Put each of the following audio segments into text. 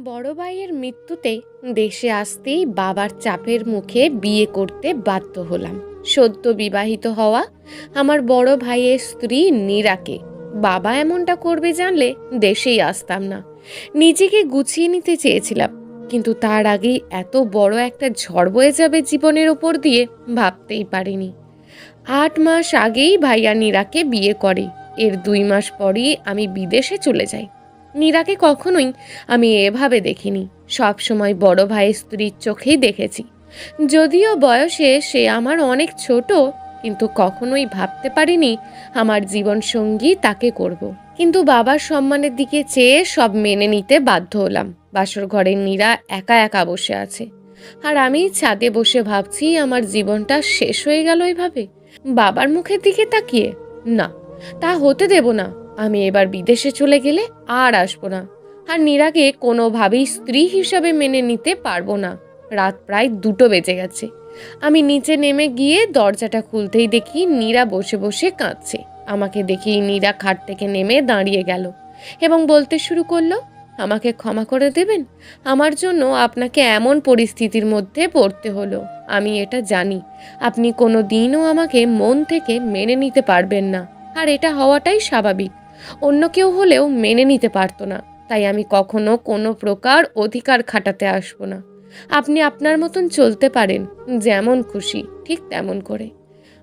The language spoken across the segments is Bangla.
বড় ভাইয়ের মৃত্যুতে দেশে আসতেই বাবার চাপের মুখে বিয়ে করতে বাধ্য হলাম। সদ্য বিবাহিত হওয়া আমার বড় ভাইয়ের স্ত্রী নীরাকে বাবা এমনটা করবে জানলে দেশেই আসতাম না। নিজেকে গুছিয়ে নিতে চেয়েছিলাম, কিন্তু তার আগেই এত বড় একটা ঝড় বয়ে যাবে জীবনের ওপর দিয়ে ভাবতেই পারিনি। 8 মাস আগেই ভাইয়া নীরাকে বিয়ে করে। এর 2 মাস পরই আমি বিদেশে চলে যাই। নীরাকে কখনোই আমি এভাবে দেখিনি, সব সময় বড় ভাইয়ের স্ত্রীর চোখেই দেখেছি। যদিও বয়সে সে আমার অনেক ছোট, কিন্তু কখনোই ভাবতে পারিনি আমার জীবন সঙ্গী তাকে করব। কিন্তু বাবার সম্মানের দিকে চেয়ে সব মেনে নিতে বাধ্য হলাম। বাসর ঘরে নীরা একা একা বসে আছে, আর আমি ছাদে বসে ভাবছি আমার জীবনটা শেষ হয়ে গেল এভাবে বাবার মুখের দিকে তাকিয়ে। না, তা হতে দেব না। আমি এবার বিদেশে চলে গেলে আর আসবো না, আর নীরাকে কোনোভাবেই স্ত্রী হিসাবে মেনে নিতে পারবো না। রাত প্রায় 2টো বেজে গেছে। আমি নিচে নেমে গিয়ে দরজাটা খুলতেই দেখি নীরা বসে বসে কাঁদছে। আমাকে দেখেই নীরা খাট থেকে নেমে দাঁড়িয়ে গেল এবং বলতে শুরু করলো, আমাকে ক্ষমা করে দেবেন, আমার জন্য আপনাকে এমন পরিস্থিতির মধ্যে পড়তে হলো। আমি এটা জানি আপনি কোনো দিনও আমাকে মন থেকে মেনে নিতে পারবেন না, আর এটা হওয়াটাই স্বাভাবিক। অন্য কেউ হলেও মেনে নিতে পারতো না, তাই আমি কখনো কোনো প্রকার অধিকার খাটাতে আসবো না। আপনি আপনার মতন চলতে পারেন, যেমন খুশি ঠিক তেমন করে।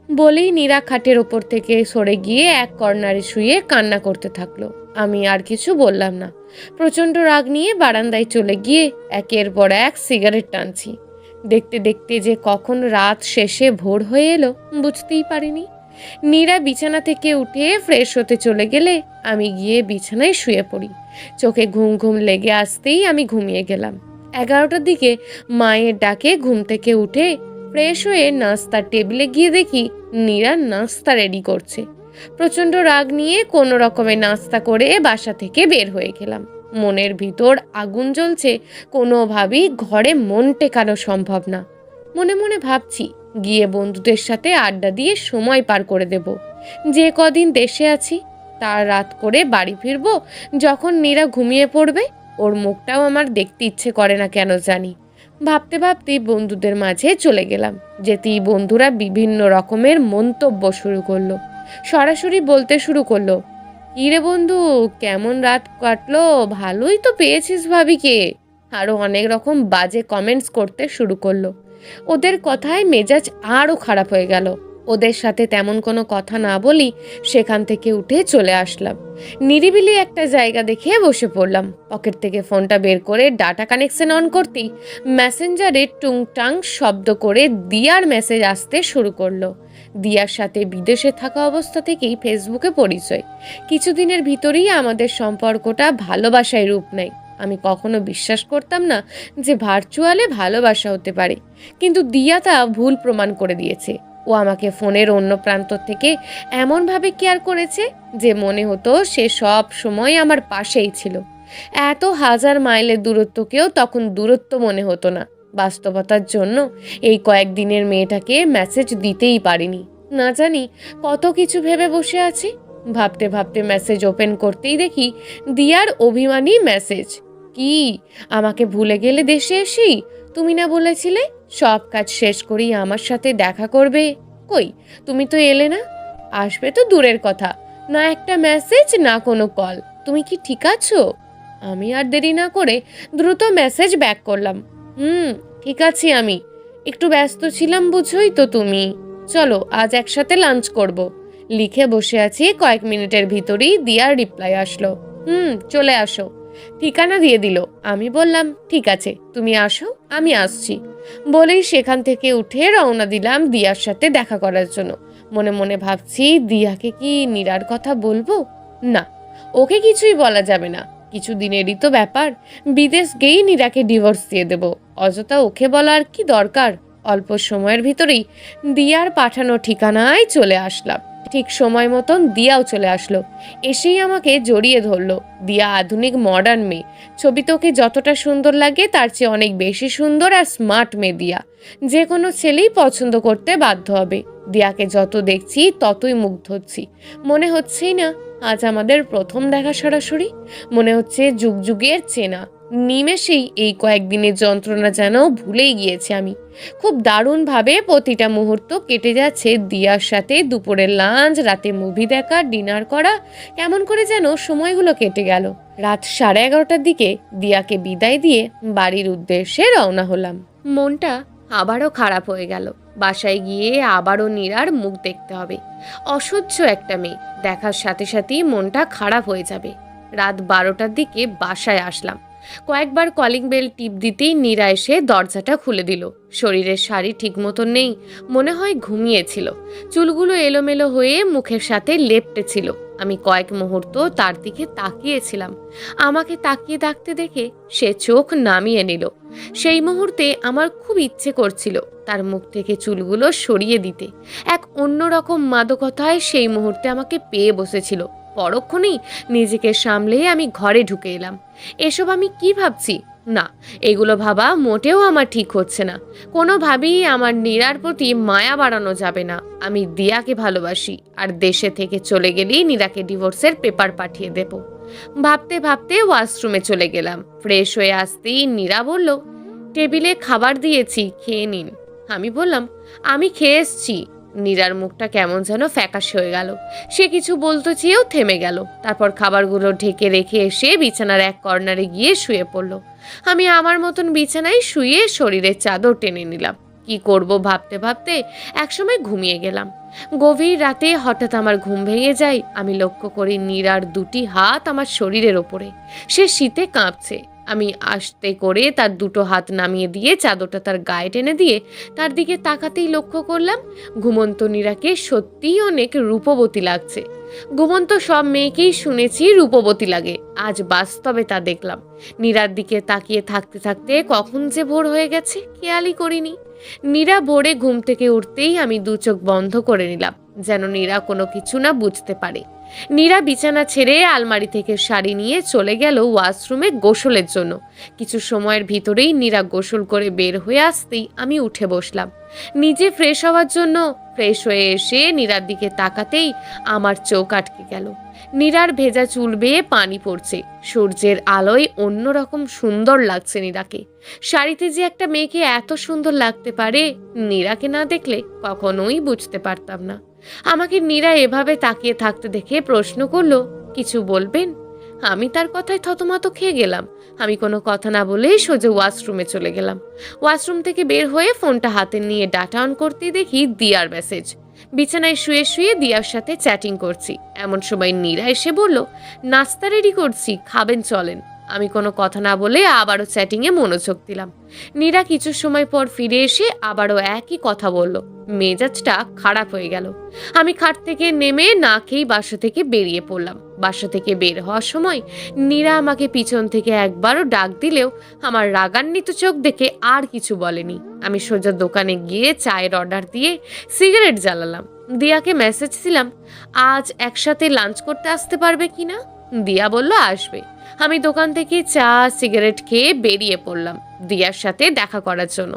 বলেই নীরা খাটের ওপর থেকে সরে গিয়ে এক কর্নারে শুয়ে কান্না করতে থাকলো। আমি আর কিছু বললাম না। প্রচণ্ড রাগ নিয়ে বারান্দায় চলে গিয়ে একের পর এক সিগারেট টানছি। দেখতে দেখতে যে কখন রাত শেষে ভোর হয়ে এলো বুঝতেই পারিনি। নীরা বিছানা থেকে উঠে ফ্রেশ হতে চলে গেলে আমি গিয়ে বিছানায় শুয়ে পড়ি। চোখে ঘুম ঘুম লেগে আসতেই আমি ঘুমিয়ে গেলাম। 11টার দিকে মায়ের ডাকে ঘুম থেকে উঠে ফ্রেশ হয়ে নাস্তার টেবিলে গিয়ে দেখি নীরা নাস্তা রেডি করছে। প্রচণ্ড রাগ নিয়ে কোনো রকমে নাস্তা করে বাসা থেকে বের হয়ে গেলাম। মনের ভিতর আগুন জ্বলছে, কোনোভাবেই ঘরে মন টেকানো সম্ভব না। মনে মনে ভাবছি গিয়ে বন্ধুদের সাথে আড্ডা দিয়ে সময় পার করে দেব। যে কদিন দেশে আছি তার রাত করে বাড়ি ফিরবো যখন নীরা ঘুমিয়ে পড়বে। ওর মুখটাও আমার দেখতে ইচ্ছে করে না কেন জানি। ভাবতে ভাবতেই বন্ধুদের মাঝে চলে গেলাম। যেতেই বন্ধুরা বিভিন্ন রকমের মন্তব্য শুরু করলো। সরাসরি বলতে শুরু করলো, কি রে বন্ধু, কেমন রাত কাটলো, ভালোই তো পেয়েছিস ভাবিকে। আরো অনেক রকম বাজে কমেন্টস করতে শুরু করলো। ওদের কথায় মেজাজ আরও খারাপ হয়ে গেল। ওদের সাথে তেমন কোনো কথা না বলি সেখান থেকে উঠে চলে আসলাম। নিরিবিলি একটা জায়গা দেখে বসে পড়লাম। পকেট থেকে ফোনটা বের করে ডাটা কানেকশন অন করতেই মেসেঞ্জারে টুংটাং শব্দ করে দিয়ার মেসেজ আসতে শুরু করলো। দিয়ার সাথে বিদেশে থাকা অবস্থা থেকেই ফেসবুকে পরিচয়। কিছুদিনের ভিতরেই আমাদের সম্পর্কটা ভালোবাসায় রূপ নেয়। আমি কখনো বিশ্বাস করতাম না যে ভার্চুয়ালে ভালোবাসা হতে পারে, কিন্তু দিয়া তা ভুল প্রমাণ করে দিয়েছে। ও আমাকে ফোনের অন্য প্রান্ত থেকে এমনভাবে কেয়ার করেছে যে মনে হতো সে সব সময় আমার পাশেই ছিল। এত হাজার মাইলের দূরত্বকেও তখন দূরত্ব মনে হতো না। বাস্তবতার জন্য এই কয়েকদিনের মেয়েটাকে মেসেজ দিতেই পারিনি। না জানি কত কিছু ভেবে বসে আছি। ভাবতে ভাবতে মেসেজ ওপেন করতেই দেখি দিয়ার অভিমানী মেসেজ। কি, আমাকে ভুলে গেলে দেশে এসি? তুমি না বলেছিলে সব কাজ শেষ করেই আমার সাথে দেখা করবে? কই, তুমি তো এলে না। আসবে তো দূরের কথা, না একটা মেসেজ না কোনো কল। তুমি কি ঠিক আছো? আমি আর দেরি না করে দ্রুত মেসেজ ব্যাক করলাম। ঠিক আছি আমি, একটু ব্যস্ত ছিলাম বুঝোই তো তুমি। চলো আজ একসাথে লাঞ্চ করব। লিখে বসে আছি, কয়েক মিনিটের ভিতরেই দিয়ার রিপ্লাই আসলো, চলে আসো। ঠিকানা দিয়ে দিল। আমি বললাম ঠিক আছে, তুমি আসো, আমি আসছি। বলেই সেখান থেকে উঠে রওনা দিলাম দিয়ার সাথে দেখা করার জন্য। মনে মনে ভাবছি, দিয়াকে কি নীরার কথা বলবো? না, ওকে কিছুই বলা যাবে না। কিছুদিনেরই তো ব্যাপার। বিদেশ গিয়েই নীরাকে ডিভোর্স দিয়ে দেব। অযথা ওকে বলার কি দরকার? অল্প সময়ের ভিতরেই দিয়ার পাঠানো ঠিকানায় চলে আসলাম। ঠিক সময় মতন দিয়াও চলে আসলো। এসেই আমাকে জড়িয়ে ধরলো। দিয়া আধুনিক মডার্ন মেয়ে। ছবিতে ওকে যতটা সুন্দর লাগে তার চেয়ে অনেক বেশি সুন্দর আর স্মার্ট মেয়ে দিয়া। যে কোনো ছেলেই পছন্দ করতে বাধ্য হবে। দিয়াকে যত দেখছি ততই মুগ্ধ হচ্ছি। মনে হচ্ছেই না আজ আমাদের প্রথম দেখা সরাসরি। মনে হচ্ছে যুগ যুগের চেনা। নিমেষেই এই কয়েকদিনের যন্ত্রণা যেন ভুলেই গিয়েছি আমি। খুব দারুণভাবে প্রতিটা মুহূর্ত কেটে যাচ্ছে দিয়ার সাথে। দুপুরের লাঞ্চ, রাতে মুভি দেখা, ডিনার করা, কেমন করে যেন সময়গুলো কেটে গেল। রাত 11:30টার দিকে দিয়াকে বিদায় দিয়ে বাড়ির উদ্দেশ্যে রওনা হলাম। মনটা আবারও খারাপ হয়ে গেল। বাসায় গিয়ে আবারও নীরার মুখ দেখতে হবে। অসহ্য একটা মেয়ে, দেখার সাথে সাথেই মনটা খারাপ হয়ে যাবে। রাত 12টার দিকে বাসায় আসলাম। কয়েকবার কলিং বেল টিপ দিতেই নীরা এসে দরজাটা খুলে দিল। শরীরের শাড়ি ঠিক মতন নেই, মনে হয় ঘুমিয়েছিল। চুলগুলো এলোমেলো হয়ে মুখের সাথে লেপ্টে ছিল। আমি কয়েক মুহূর্ত তার দিকে তাকিয়েছিলাম। আমাকে তাকিয়ে থাকতে দেখে সে চোখ নামিয়ে নিল। সেই মুহূর্তে আমার খুব ইচ্ছে করছিল তার মুখ থেকে চুলগুলো সরিয়ে দিতে। এক অন্যরকম মাদকতায় সেই মুহূর্তে আমাকে পেয়ে বসেছিল। পরক্ষণেই নিজেকে সামলে আমি ঘরে ঢুকে এলাম। এসব আমি কি ভাবছি? না, এগুলো ভাবা মোটেও আমার ঠিক হচ্ছে না। কোনোভাবেই আমার নীরার প্রতি মায়া বাড়ানো যাবে না। আমি দিয়াকে ভালোবাসি, আর দেশে থেকে চলে গেলেই নীরাকে ডিভোর্সের পেপার পাঠিয়ে দেব। ভাবতে ভাবতে ওয়াশরুমে চলে গেলাম। ফ্রেশ হয়ে আসতেই নীরা বলল, টেবিলে খাবার দিয়েছি, খেয়ে নিন। আমি বললাম, আমি খেয়ে এসছি। নীরার মুখটা কেমন যেন ফ্যাকাশে হয়ে গেল। সে কিছু বলতে চেয়েও থেমে গেল। তারপর খাবারগুলো ঢেকে রেখে এসে বিছানার এক কর্নারে গিয়ে শুয়ে পড়ল। আমি আমার মতন বিছানায় শুয়ে শরীরের চাদর টেনে নিলাম। কি করব ভাবতে ভাবতে একসময় ঘুমিয়ে গেলাম। গভীর রাতে হঠাৎ আমার ঘুম ভেঙে যায়। আমি লক্ষ্য করি নীরার দুটি হাত আমার শরীরের ওপরে। সে শীতে কাঁপছে। আমি আস্তে করে তার দুটো হাত নামিয়ে দিয়ে চাদরটা তার গায়ে টেনে দিয়ে তার দিকে তাকাতেই লক্ষ্য করলাম ঘুমন্ত নীরাকে সত্যিই অনেক রূপবতী লাগছে। ঘুমন্ত সব মেয়েকেই শুনেছি রূপবতী লাগে, আজ বাস্তবে তা দেখলাম। নীরার দিকে তাকিয়ে থাকতে থাকতে কখন যে ভোর হয়ে গেছে খেয়ালই করিনি। নীরা ভোরে ঘুম থেকে উঠতেই আমি দু চোখ বন্ধ করে নিলাম, যেন নীরা কোনো কিছু না বুঝতে পারে। নীরা বিছানা ছেড়ে আলমারি থেকে শাড়ি নিয়ে চলে গেল ওয়াশরুমে গোসলের জন্য। কিছু সময়ের ভিতরেই নীরা গোসল করে বের হয়ে আসতেই আমি উঠে বসলাম নিজে ফ্রেশ হওয়ার জন্য। ফ্রেশ হয়ে এসে নীরার দিকে তাকাতেই আমার চোখ আটকে গেল। নীরার ভেজা চুল বেয়ে পানি পড়ছে। সূর্যের আলোয় অন্যরকম সুন্দর লাগছে নীরাকে। শাড়িতে যে একটা মেয়েকে এত সুন্দর লাগতে পারে, নীরাকে না দেখলে কখনোই বুঝতে পারতাম না। আমাকে নীরা এভাবে তাকিয়ে থাকতে দেখে প্রশ্ন করলো, কিছু বলবেন? আমি তার কথায় থতমত খেয়ে গেলাম। আমি কোনো কথা না বলে সোজা ওয়াশরুমে চলে গেলাম। ওয়াশরুম থেকে বের হয়ে ফোনটা হাতে নিয়ে ডাটা অন করতেই দেখি দিয়ার মেসেজ। বিছানায় শুয়ে শুয়ে দিয়ার সাথে চ্যাটিং করছি। এমন সময় নীরা এসে বলল, নাস্তা রেডি করছি, খাবেন চলেন। আমি কোনো কথা না বলে আবারও চ্যাটিংয়ে মনোযোগ দিলাম। নীরা কিছু সময় পর ফিরে এসে আবারও একই কথা বলল। মেজাজটা খারাপ হয়ে গেল। আমি খাট থেকে নেমে না খেয়েই বাসা থেকে বেরিয়ে পড়লাম। বাসা থেকে বের হওয়ার সময় নীরা আমাকে পিছন থেকে একবারও ডাক দিলেও আমার রাগান্বিত চোখ দেখে আর কিছু বলেনি। আমি সোজা দোকানে গিয়ে চায়ের অর্ডার দিয়ে সিগারেট জ্বালালাম। দিয়াকে মেসেজ দিলাম, আজ একসাথে লাঞ্চ করতে আসতে পারবে কিনা। দিয়া বলল আসবে। আমি দোকান থেকে চা সিগারেট খেয়ে বেরিয়ে পড়লাম দিয়ার সাথে দেখা করার জন্য।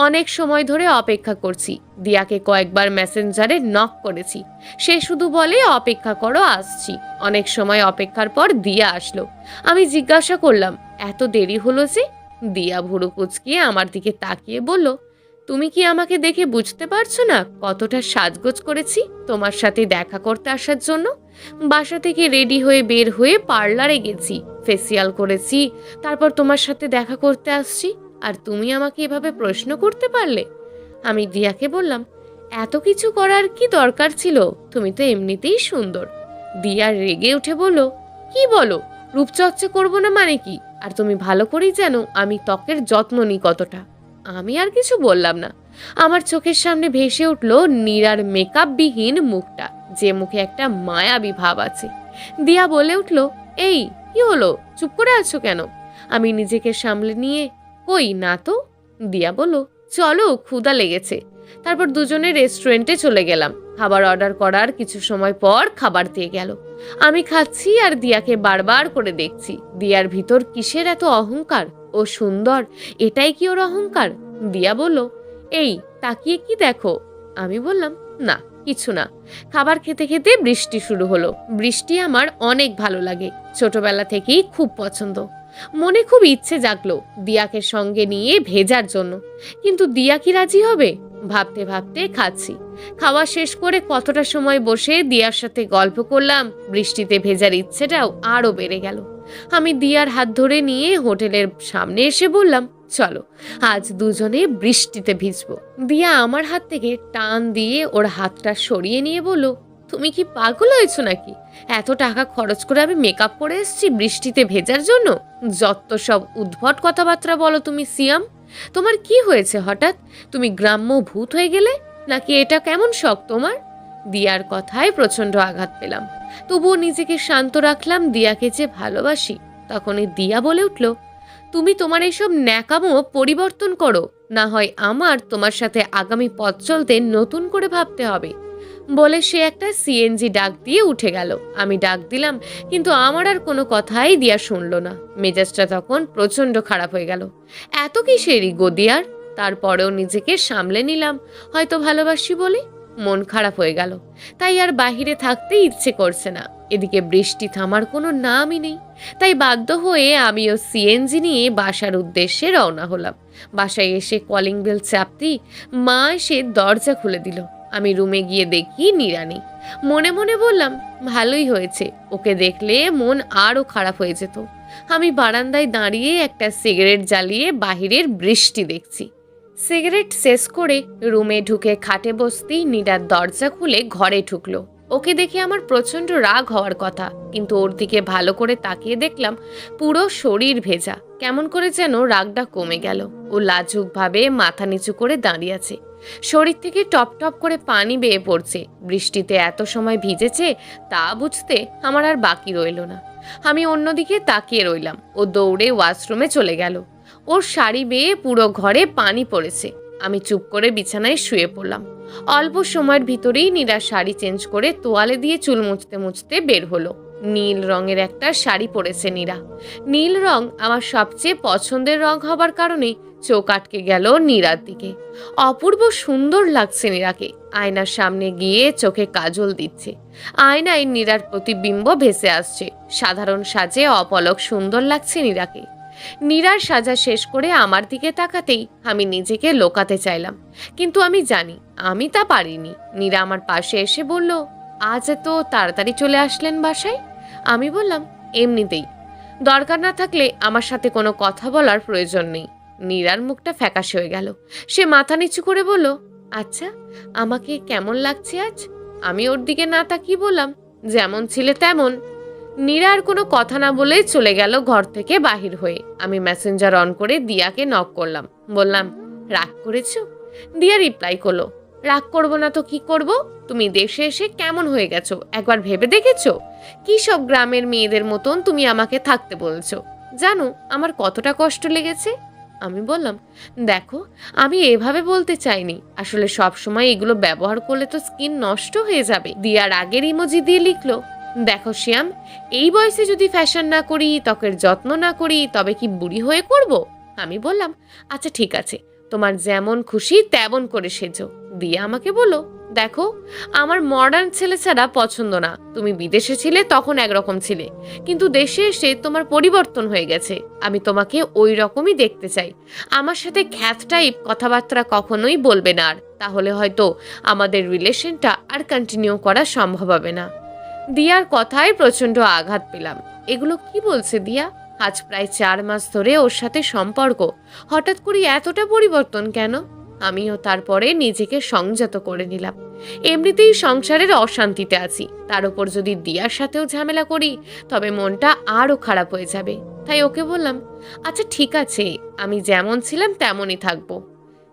অনেক সময় ধরে অপেক্ষা করছি। দিয়াকে কয়েকবার মেসেঞ্জারে নক করেছি, সে শুধু বলে অপেক্ষা করো, আসছি। অনেক সময় অপেক্ষার পর দিয়া আসলো। আমি জিজ্ঞাসা করলাম, এত দেরি হলো যে? দিয়া ভুরু কুচকিয়ে আমার দিকে তাকিয়ে বলল, তুমি কি আমাকে দেখে বুঝতে পারছো না কতটা সাজগোজ করেছি তোমার সাথে দেখা করতে আসার জন্য? বাসা থেকে রেডি হয়ে বের হয়ে পার্লারে গেছি, ফেসিয়াল করেছি, তারপর তোমার সাথে দেখা করতে আসছি, আর তুমি আমাকে এভাবে প্রশ্ন করতে পারলে? আমি দিয়াকে বললাম, এত কিছু করার কি দরকার ছিল? তুমি তো এমনিতেই সুন্দর। দিয়া রেগে উঠে বলল, কি বলো? রূপচর্চা করবো না মানে কি? আর তুমি ভালো করেই জানো আমি ত্বকের যত্ন নিই কতটা। আমি আর কিছু বললাম না। আমার চোখের সামনে ভেসে উঠল নীরার মেকআপবিহীন মুখটা, যে মুখে একটা মায়াবী ভাব আছে। দিয়া বলে উঠল, এই কি হলো, চুপ করে আছো কেন? আমি নিজেকে সামলে নিয়ে, কই না তো। দিয়া বলল, চলো ক্ষুধা লেগেছে। তারপর দুজনে রেস্টুরেন্টে চলে গেলাম। খাবার অর্ডার করার কিছু সময় পর খাবার দিয়ে গেল। আমি খাচ্ছি আর দিয়াকে বারবার করে দেখছি। দিয়ার ভিতর কিসের এত অহংকার? ও সুন্দর, এটাই কি ওর অহংকার? দিয়া বলল, এই তাকিয়ে কি দেখো? আমি বললাম, না কিছু না। খাবার খেতে খেতে বৃষ্টি শুরু হলো। বৃষ্টি আমার অনেক ভালো লাগে, ছোটবেলা থেকেই খুব পছন্দ। মনে খুব ইচ্ছে জাগলো দিয়াকে সঙ্গে নিয়ে ভেজার জন্য, কিন্তু দিয়া কি রাজি হবে? ভাবতে ভাবতে খাচ্ছি। খাওয়া শেষ করে কতটা সময় বসে দিয়ার সাথে গল্প করলাম, বৃষ্টিতে ভেজার ইচ্ছেটাও আরো বেড়ে গেল। আমি দিয়ার হাত ধরে নিয়ে হোটেলের সামনে এসে বললাম, চলো আজ দুজনে বৃষ্টিতে ভিজবো। দিয়া আমার হাত থেকে টান দিয়ে ওর হাতটা সরিয়ে নিয়ে বলল, তুমি কি পাগল হয়েছো নাকি? এত টাকা খরচ করে আমি মেকআপ করে এসেছি বৃষ্টিতে ভেজার জন্য? যত সব উদ্ভট কথাবার্তা বলো তুমি সিয়াম। তোমার কি হয়েছে হঠাৎ? তুমি গ্রাম্য ভূত হয়ে গেলে নাকি? এটা কেমন শখ তোমার? দিয়ার কথায় প্রচন্ড আঘাত পেলাম, তবুও নিজেকে শান্ত রাখলাম। দিয়াকে যে ভালোবাসি। তখনই দিয়া বলে উঠল, তুমি তোমার এইসব ন্যাকামো পরিবর্তন করো, না হয় আমার তোমার সাথে আগামী পথ চলতে নতুন করে ভাবতে হবে। বলে সে একটা সিএনজি ডাক দিয়ে উঠে গেল। আমি ডাক দিলাম, কিন্তু আমার আর কোনো কথাই দিয়া শুনলো না। মেজাজটা তখন প্রচন্ড খারাপ হয়ে গেল। এত কিসেরই গদিয়ার? তারপরেও নিজেকে সামলে নিলাম, হয়তো ভালোবাসি বলে। মন খারাপ হয়ে গেল, তাই আর বাহিরে থাকতে ইচ্ছে করছে না। এদিকে বৃষ্টি থামার কোনো নামই নেই, তাই বাধ্য হয়ে আমিও সিএনজি নিয়ে বাসার উদ্দেশ্যে রওনা হলাম। বাসায় এসে কলিং বেল চাপতেই মা এসে দরজা খুলে দিল। আমি রুমে গিয়ে দেখি নীরা নেই। মনে মনে বললাম, ভালোই হয়েছে, ওকে দেখলে মন আরও খারাপ হয়ে যেত। আমি বারান্দায় দাঁড়িয়ে একটা সিগারেট জ্বালিয়ে বাহিরের বৃষ্টি দেখছি। সিগারেট শেষ করে রুমে ঢুকে খাটে বসতেই নীরার দরজা খুলে ঘরে ঢুকলো। ওকে দেখে আমার প্রচন্ড রাগ হওয়ার কথা, কিন্তু ওর দিকে ভালো করে তাকিয়ে দেখলাম পুরো শরীর ভেজা। কেমন করে যেন রাগটা কমে গেল। ও লাজুকভাবে মাথা নিচু করে দাঁড়িয়ে আছে। শরীর থেকে টপ টপ করে পানি বেয়ে পড়ছে। বৃষ্টিতে এত সময় ভিজেছে তা বুঝতে আমার আর বাকি রইল না। আমি অন্যদিকে তাকিয়ে রইলাম। ও দৌড়ে ওয়াশরুমে চলে গেল। ওর শাড়ি বেয়ে পুরো ঘরে পানি পড়েছে। আমি চুপ করে বিছানায় শুয়ে পড়লাম। অল্প সময়ের ভিতরেই নীরা শাড়ি চেঞ্জ করে তোয়ালে দিয়ে চুল মুছতে মুছতে বের হলো। নীল রঙের একটা শাড়ি পরেছে নীরা। নীল রং আমার সবচেয়ে পছন্দের রং হবার কারণে চোখ আটকে গেল নীরার দিকে। অপূর্ব সুন্দর লাগছে নীরাকে। আয়নার সামনে গিয়ে চোখে কাজল দিচ্ছে। আয়নায় নীরার প্রতিবিম্ব ভেসে আসছে। সাধারণ সাজে অপলক সুন্দর লাগছে নীরাকে। নীরার সাজা শেষ করে আমার দিকে তাকাতেই আমি নিজেকে লোকাতে চাইলাম, কিন্তু আমি জানি আমি তা পারিনি। নীরা আমার পাশে এসে বলল, আজ এত তাড়াতাড়ি চলে আসলেন বাসায়? আমি বললাম, এমনিতেই। দরকার না থাকলে আমার সাথে কোনো কথা বলার প্রয়োজন নেই। নীরার মুখটা ফ্যাকাশে হয়ে গেল। সে মাথা নিচু করে বলল, আচ্ছা আমাকে কেমন লাগছে আজ? আমি ওর দিকে না তাকিয়ে বললাম, যেমন ছিলে তেমন। নীরা আর কোনো কথা না বলে চলে গেল ঘর থেকে বাহির হয়ে। আমি মেসেঞ্জার অন করে দিয়াকে নক করলাম। বললাম, রাগ করেছো? দিয়া রিপ্লাই করলো, রাগ করবো না তো কি করব? তুমি দেশে এসে কেমন হয়ে গেছো একবার ভেবে দেখেছো? কি সব গ্রামের মেয়েদের মতন তুমি আমাকে থাকতে বলছো? জানো আমার কতটা কষ্ট লেগেছে? আমি বললাম, দেখো আমি এভাবে বলতে চাইনি, আসলে সব সময় এগুলো ব্যবহার করলে তো স্কিন নষ্ট হয়ে যাবে। দিয়া রাগের ইমোজি দিয়ে লিখলো, দেখো শ্যাম, এই বয়সে যদি ফ্যাশন না করি, ত্বকের যত্ন না করি, তবে কি বুড়ি হয়ে করব? আমি বললাম, আচ্ছা ঠিক আছে, তোমার যেমন খুশি তেমন করে সেজো। দিয়া আমাকে বলো, দেখো আমার মডার্ন ছেলে ছাড়া পছন্দ না। তুমি বিদেশে ছিলে তখন একরকম ছিলে, কিন্তু দেশে এসে তোমার পরিবর্তন হয়ে গেছে। আমি তোমাকে ওই রকমই দেখতে চাই। আমার সাথে খ্যাত টাইপ কথাবার্তা কখনোই বলবে না আর, তাহলে হয়তো আমাদের রিলেশনটা আর কন্টিনিউ করা সম্ভব হবে না। দিয়ার কথায় প্রচন্ড আঘাত পেলাম। এগুলো কি বলছে দিয়া? আজ প্রায় 4 মাস ধরে ওর সাথে সম্পর্ক, হঠাৎ করে এতটা পরিবর্তন কেন? আমিও তারপরে নিজেকে সংযত করে নিলাম। এমনিতেই সংসারের অশান্তিতে আছি, তার উপর যদি দিয়ার সাথেও ঝামেলা করি তবে মনটা আরো খারাপ হয়ে যাবে। তাই ওকে বললাম, আচ্ছা ঠিক আছে, আমি যেমন ছিলাম তেমনই থাকবো।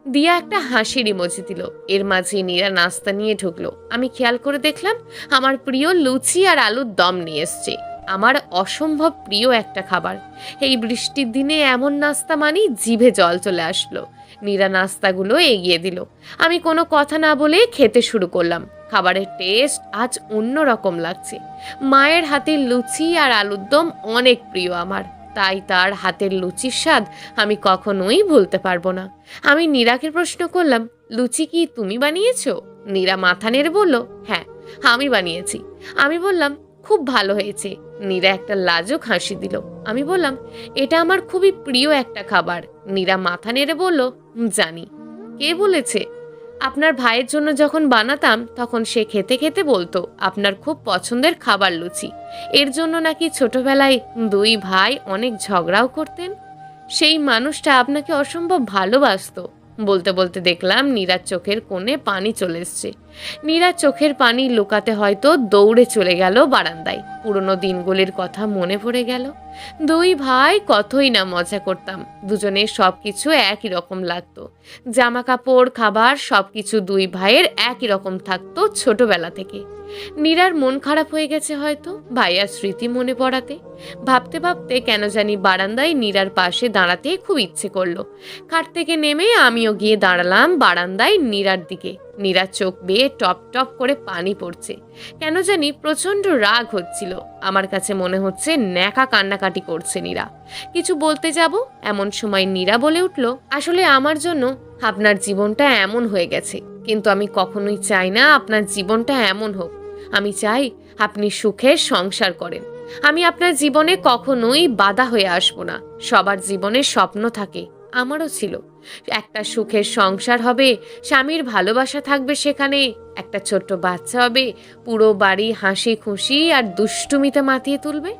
দিয়া একটা হাসির ইমোজি দিল। এর মাঝে নীরা নাস্তা নিয়ে ঢুকলো। আমি খেয়াল করে দেখলাম আমার প্রিয় লুচি আর আলুর দম নিয়ে এসছে। আমার অসম্ভব প্রিয় একটা খাবার। এই বৃষ্টির দিনে এমন নাস্তা মানি জিভে জল চলে আসলো। নীরা নাস্তাগুলো এগিয়ে দিল। আমি কোনো কথা না বলে খেতে শুরু করলাম। খাবারের টেস্ট আজ অন্যরকম লাগছে। মায়ের হাতের লুচি আর আলুর দম অনেক প্রিয় আমার, তাই তার হাতের লুচির স্বাদ আমি কখনোই ভুলতে পারবো না। আমি নীরাকে প্রশ্ন করলাম, লুচি কি তুমি বানিয়েছো? নীরা মাথা নেড়ে বলল, হ্যাঁ আমি বানিয়েছি। আমি বললাম, খুব ভালো হয়েছে। নীরা একটা লাজুক হাসি দিল। আমি বললাম, এটা আমার খুবই প্রিয় একটা খাবার। নীরা মাথা নেড়ে বলল, জানি। কে বলেছে? আপনার ভাইয়ের জন্য যখন বানাতাম তখন সে খেতে খেতে বলতো আপনার খুব পছন্দের খাবার লুচি। এর জন্য নাকি ছোটবেলায় দুই ভাই অনেক ঝগড়াও করতেন। সেই মানুষটা আপনাকে অসম্ভব ভালোবাসতো। বলতে বলতে দেখলাম নীরার চোখের কোণে পানি চলে এসছে। নীরার চোখের পানি লুকাতে হয়তো দৌড়ে চলে গেল বারান্দায়। পুরনো দিনগুলির কথা মনে পড়ে গেল। দুই ভাই কতই না মজা করতাম। দুজনের সব কিছু একই রকম লাগতো। জামা কাপড়, খাবার সবকিছু দুই ভাইয়ের একই রকম থাকতো ছোটবেলা থেকে। নীরার মন খারাপ হয়ে গেছে হয়তো ভাইয়ার স্মৃতি মনে পড়াতে। ভাবতে ভাবতে কেন জানি বারান্দায় নীরার পাশে দাঁড়াতে খুব ইচ্ছে করলো। খাট থেকে নেমে আমিও গিয়ে দাঁড়ালাম বারান্দায় নীরার দিকে। নীরার চোখ বেয়ে টপ টপ করে পানি পড়ছে। কেন জানি প্রচন্ড রাগ হচ্ছিল। আমার কাছে মনে হচ্ছে ন্যাকা কান্নাকাটি করছে নীরা। কিছু বলতে যাব, এমন সময় নীরা বলে উঠল, আসলে আমার জন্য আপনার জীবনটা এমন হয়ে গেছে, কিন্তু আমি কখনোই চাই না আপনার জীবনটা এমন হোক। আমি চাই আপনি সুখের সংসার করেন। আমি আপনার জীবনে কখনোই বাধা হয়ে আসব না। সবার জীবনে স্বপ্ন থাকে, আমারও ছিল। একটা সুখের সংসার হবে, স্বামীর ভালোবাসা থাকবে সেখানে, একটা ছোট্ট বাচ্চা হবে, পুরো বাড়ি হাসি খুশি আর দুষ্টুমিতে মাতিয়ে তুলবে।